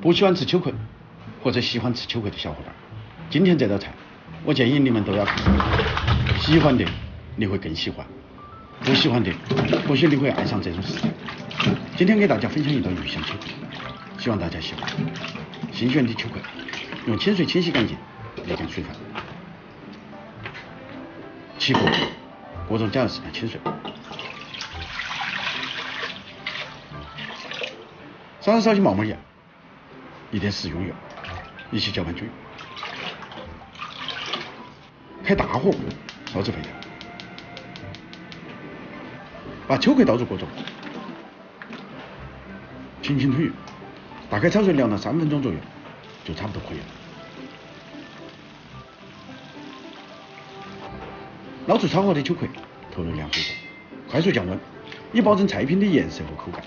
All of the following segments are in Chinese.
不喜欢吃秋葵或者喜欢吃秋葵的小伙伴，今天这道菜我建议你们都要看。喜欢的你会更喜欢，不喜欢的或许你会爱上这种食材。今天给大家分享一道鱼香秋葵，希望大家喜欢。新鲜的秋葵用清水清洗干净，沥干水分，起锅，锅中加入适量清水，撒上少许毛毛盐，一点食用油，一起搅拌均匀。开大火烧至沸腾，把秋葵倒入锅中，轻轻推匀，大概炒水2到3分钟左右，就差不多可以了。捞出炒好的秋葵，投入凉水中，快速降温，以保证菜品的颜色和口感。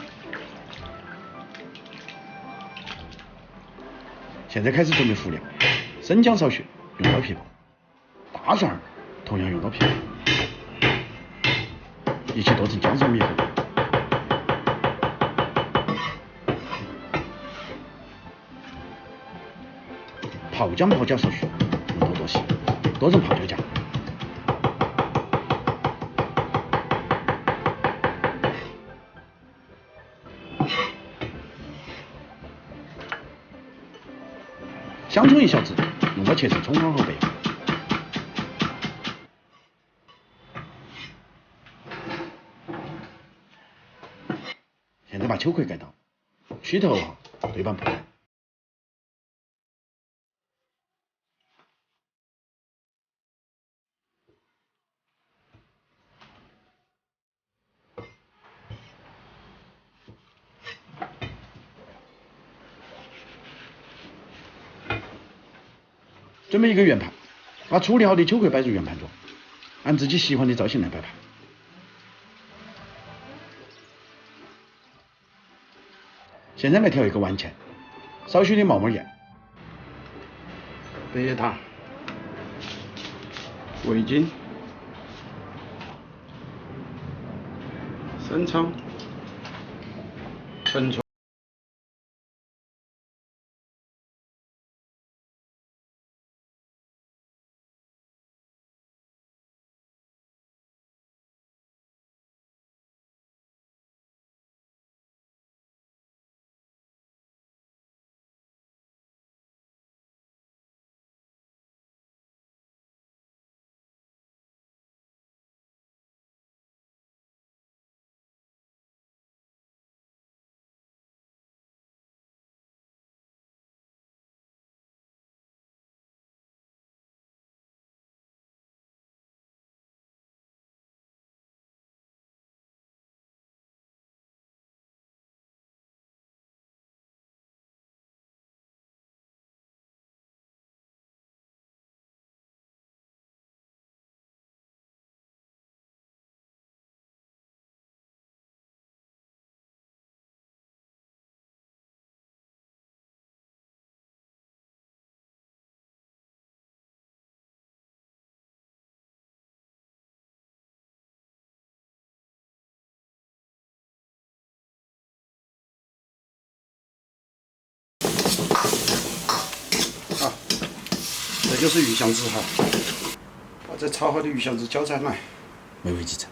现在开始准备辅料，生姜少许，用刀劈薄；大蒜同样用刀劈薄，一起剁成姜丝米糊。泡姜泡椒少许，用刀剁细，剁成泡椒酱。香葱1小支，用刀切成葱花和贝叶。现在把秋葵盖倒，去头后对半铺开。准备一个圆盘，把处理好的秋葵摆入圆盘中，按自己喜欢的造型来摆盘。现在来调一个丸钱，少许的毛毛盐、白叶糖、味精、生抽、陈醋。好，这就是鱼香汁哈，把这炒好的鱼香汁浇上来，美味极成。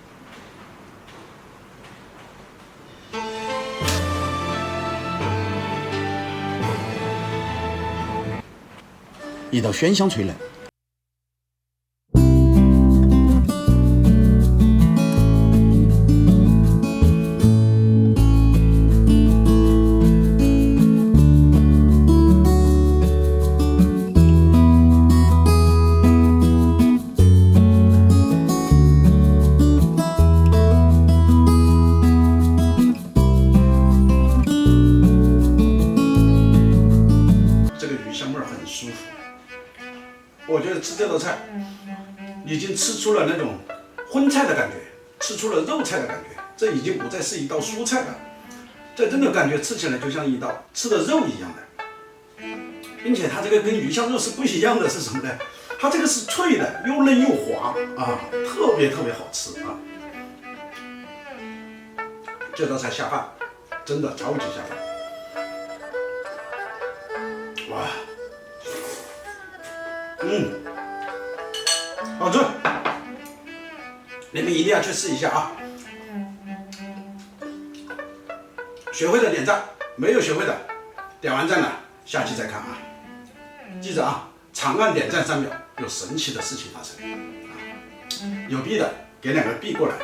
一道鲜香脆嫩。我觉得吃这道菜，已经吃出了那种荤菜的感觉，吃出了肉菜的感觉，这已经不再是一道蔬菜了，这真的感觉吃起来就像一道吃的肉一样的，并且它这个跟鱼香肉是不一样的，是什么呢？它这个是脆的，又嫩又滑啊，特别特别好吃啊！这道菜下饭，真的超级下饭。好吃，你们一定要去试一下啊！学会的点赞，没有学会的点完赞了，下期再看啊！记着啊，长按点赞3秒，有神奇的事情发生。有币的给2个币过来。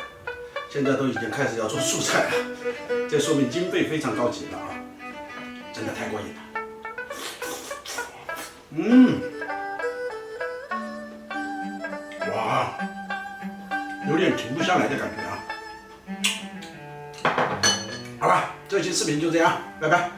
现在都已经开始要做素菜了，这说明经费非常高级了啊！真的太过瘾了。哇，有点停不下来的感觉啊！好吧，这期视频就这样，拜拜。